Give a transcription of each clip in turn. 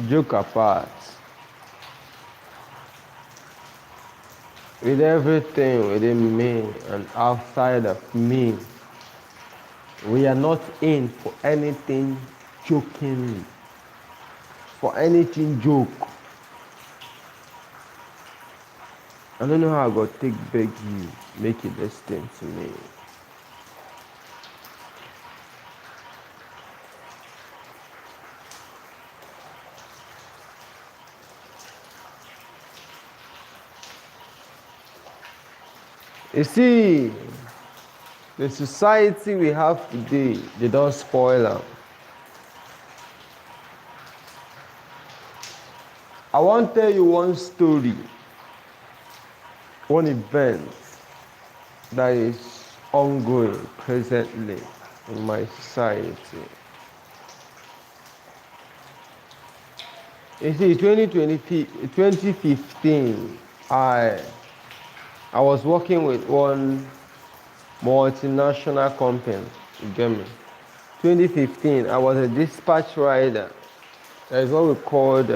joke apart, with everything within me and outside of me, we are not in for anything jokingly, for anything joke. I don't know how God take beg you, make you listen to me. You see, the society we have today, they don't spoil them. I want to tell you one story, one event that is ongoing presently in my society. You see, 2015, I was working with one multinational company. You get me? 2015, I was a dispatch rider. That is what we called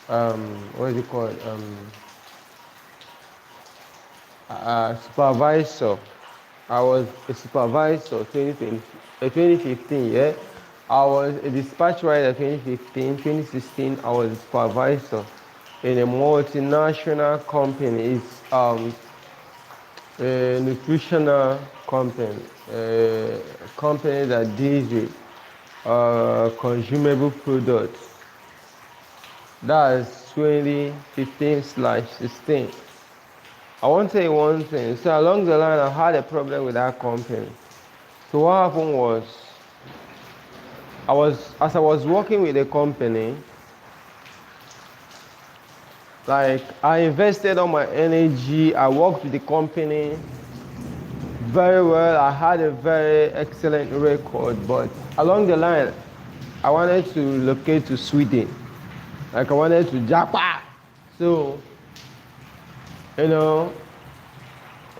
what is it called? Supervisor. I was a supervisor 2015, yeah. I was a dispatch rider 2015, 2016, I was a supervisor in a multinational company. It's a nutritional company, a company that deals with consumable products. That's 2015/16. I want to say one thing. So along the line, I had a problem with that company. So what happened was, as I was working with the company, like I invested all my energy. I worked with the company very well. I had a very excellent record. But along the line, I wanted to locate to Sweden. Like I wanted to Japan. So,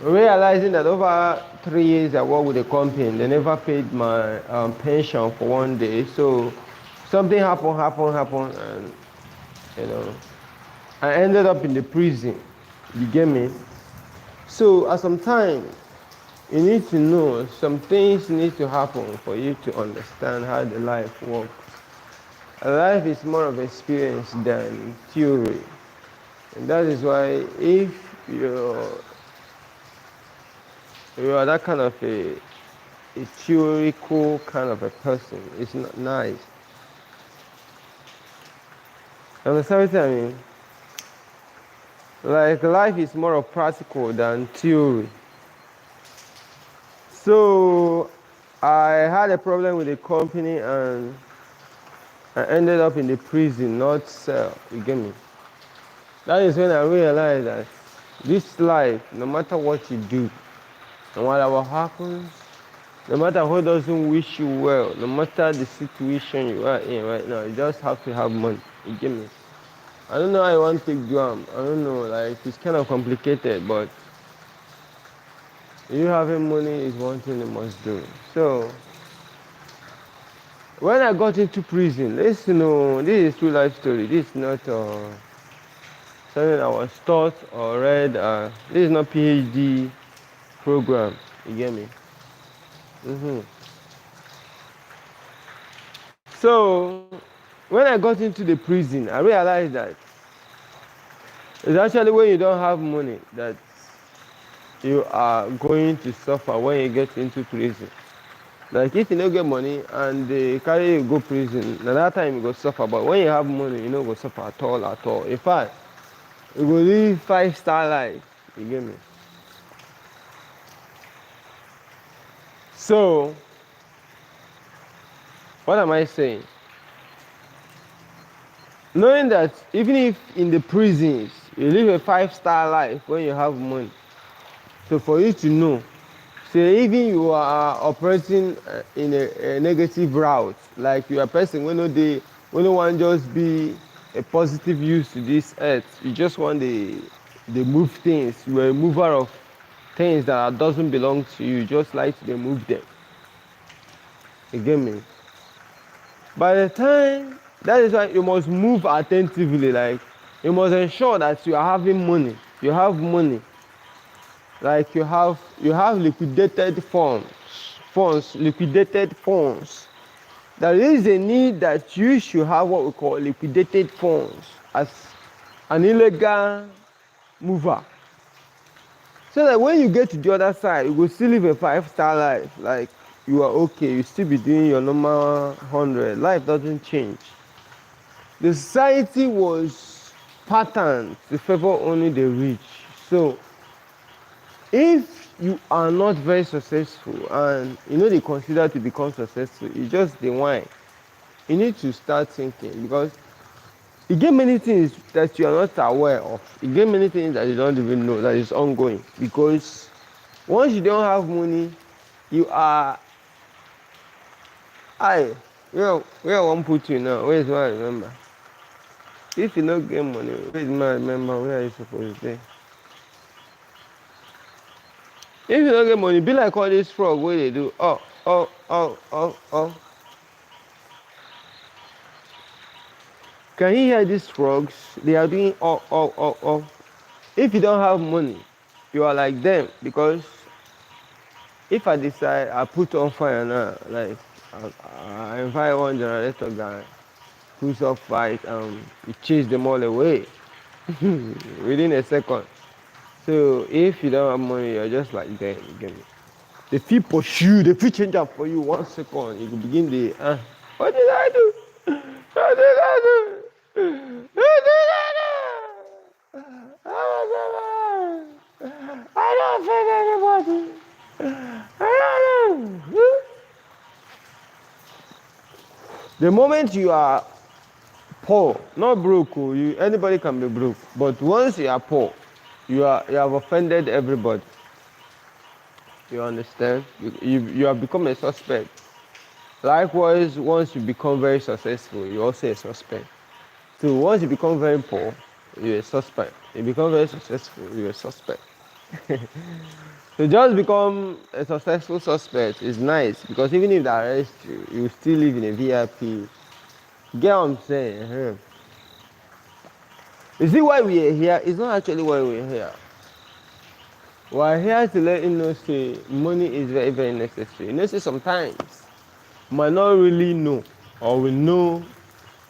realizing that over 3 years I worked with the company, they never paid my pension for one day. So something happened, and I ended up in the prison. You get me? So at some time, you need to know some things need to happen for you to understand how the life works. Life is more of experience than theory. And that is why if you are that kind of a theoretical kind of a person, it's not nice. Understand what I mean? Like life is more of practical than theory. So I had a problem with the company and I ended up in the prison, not cell. You get me? That is when I realized that this life, no matter what you do, no matter what happens, no matter who doesn't wish you well, no matter the situation you are in right now, you just have to have money. You get me? I don't know how you want to take drum. I don't know, like it's kind of complicated, but you having money is one thing you must do. So when I got into prison, this is true life story. This is not something I was taught or read. This is not PhD program. You get me? So when I got into the prison, I realized that it's actually when you don't have money that you are going to suffer when you get into prison. Like if you don't get money and they carry you go prison, at that time you go suffer. But when you have money, you don't go suffer at all. In fact, you go live 5-star life. You get me? So, what am I saying? Knowing that even if in the prisons you live a 5-star life when you have money, so for you to know, say even you are operating in a negative route, like you are a person when no one just be a positive use to this earth, you just want the move things, you are a mover of things that doesn't belong to you, just like to move them. You get me? By the time That is why you must move attentively. Like you must ensure that you are having money. You have money. Like you have liquidated liquidated funds. There is a need that you should have what we call liquidated funds as an illegal mover. So that when you get to the other side, you will still live a 5-star life. Like you are okay, you still be doing your normal 100. Life doesn't change. The society was patterned to favor only the rich. So if you are not very successful and they consider to become successful, it's just the wine. You need to start thinking because you get many things that you are not aware of. You get many things that you don't even know that is ongoing. Because once you don't have money, you are where I want to put you now? Where is my remember? If you don't get money, where is my remember? Where are you supposed to be? If you don't get money, be like all these frog where they do. Oh. Can you hear these frogs? They are doing oh. If you don't have money, you are like them because if I decide I put on fire now, like I invite one generator guy who's up fight you chase them all away within a second. So if you don't have money, you're just like them. You get me? The feel pursue, the feel change up for you 1 second. You can begin the what did I do? What did I do? What did I do? I don't offend anybody. I don't know. The moment you are poor, not broke, anybody can be broke. But once you are poor, you have offended everybody. You understand? You have become a suspect. Likewise, once you become very successful, you're also a suspect. So once you become very poor, you're a suspect. You become very successful, you're a suspect. So just become a successful suspect is nice because even if they arrest you, you still live in a VIP. Get what I'm saying? You see why we are here? It's not actually why we're here. We're here to let you know say money is very, very necessary. Say sometimes you might not really know or we know,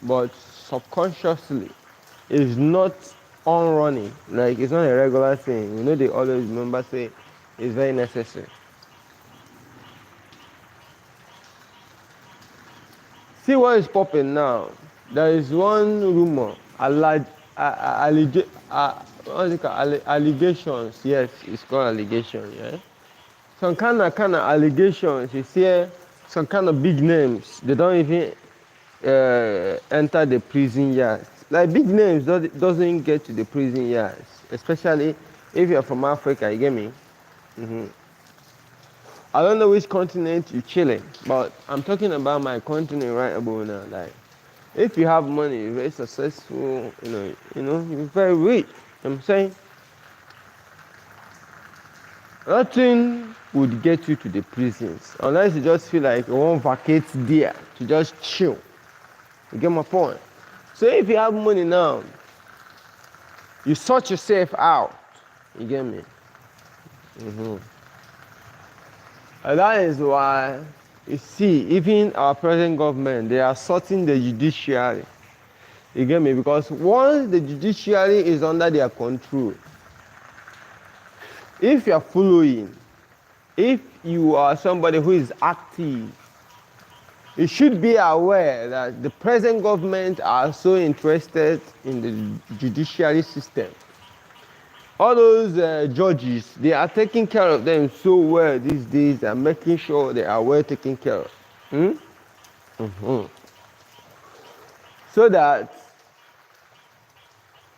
but subconsciously it's not on running. Like it's not a regular thing. They always remember say it's very necessary. See what is popping now. There is one rumor, allegations. Yes, it's called allegation. Yeah. Some kind of allegations. You see, some kind of big names. They don't even enter the prison yards. Like big names doesn't get to the prison yards, especially if you're from Africa. You get me? I don't know which continent you're chilling, but I'm talking about my continent right about now. Like, if you have money, you're very successful, you're very rich. You know what I'm saying? Nothing would get you to the prisons unless you just feel like you want to vacate there to just chill. You get my point? So if you have money now, you sort yourself out. You get me? And that is why you see, even our present government, they are sorting the judiciary. You get me? Because once the judiciary is under their control, if you are following, if you are somebody who is active, you should be aware that the present government are so interested in the judiciary system. All those judges, they are taking care of them so well these days and making sure they are well taken care of. So that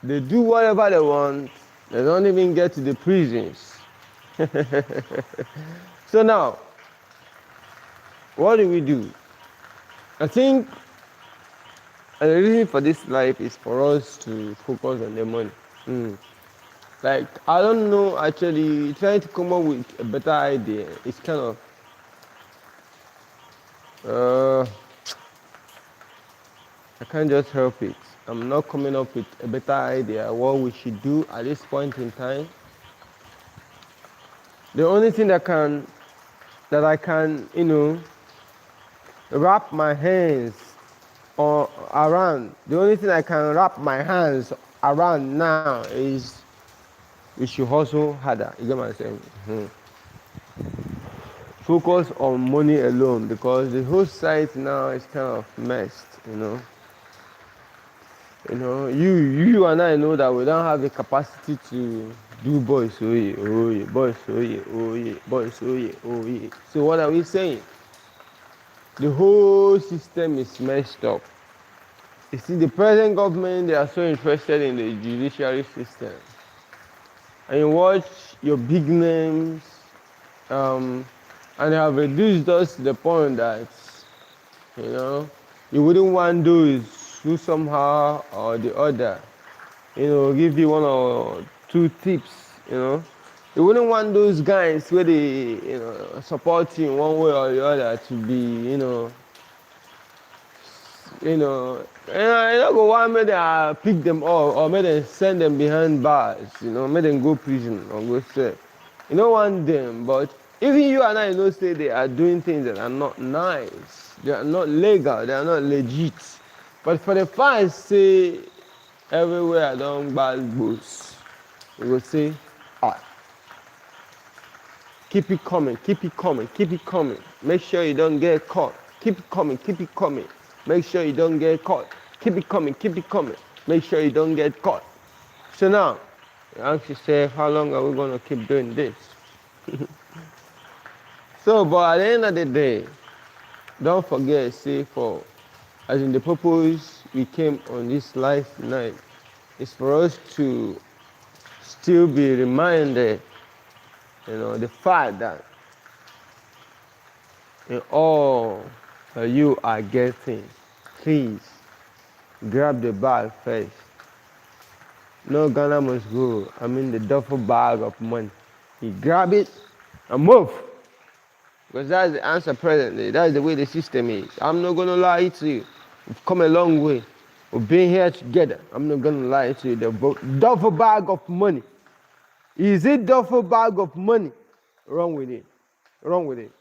they do whatever they want, they don't even get to the prisons. So now, what do? I think the reason for this life is for us to focus on the money. Like, I don't know, actually, trying to come up with a better idea. It's kind of, I can't just help it. I'm not coming up with a better idea what we should do at this point in time. The only thing that I can, wrap my hands around. The only thing I can wrap my hands around now is we should hustle harder. You get what I'm saying? Focus on money alone, because the whole site now is kind of messed. You and I know that we don't have the capacity to do boys, oh yeah, oh yeah, boys, oh yeah, oh yeah, boys, oh yeah, oh yeah. So what are we saying? The whole system is messed up. You see, the present government, they are so interested in the judiciary system. And you watch your big names, and they have reduced us to the point that, you wouldn't want those who somehow or the other, give you one or two tips, You wouldn't want those guys where they, support you in one way or the other to be, you don't go want me to pick them up or make them send them behind bars, make them go prison or go serve. You don't want them, but even you and I know say they are doing things that are not nice, they are not legal, they are not legit. But for the fact say everywhere I don't buy boots, you will say, keep it coming, keep it coming, keep it coming. Make sure you don't get caught. Keep it coming, keep it coming. Make sure you don't get caught. Keep it coming, keep it coming. Make sure you don't get caught. So now, you ask yourself, how long are we going to keep doing this? So, but at the end of the day, don't forget, as in the purpose we came on this life tonight, is for us to still be reminded, the fact that in all that you are getting, please grab the bag first. No Ghana must go. The duffel bag of money. You grab it and move. Because that's the answer presently. That's the way the system is. I'm not going to lie to you. We've come a long way. We've been here together. I'm not going to lie to you. The duffel bag of money. Is it duffel bag of money? Wrong with it. Wrong with it.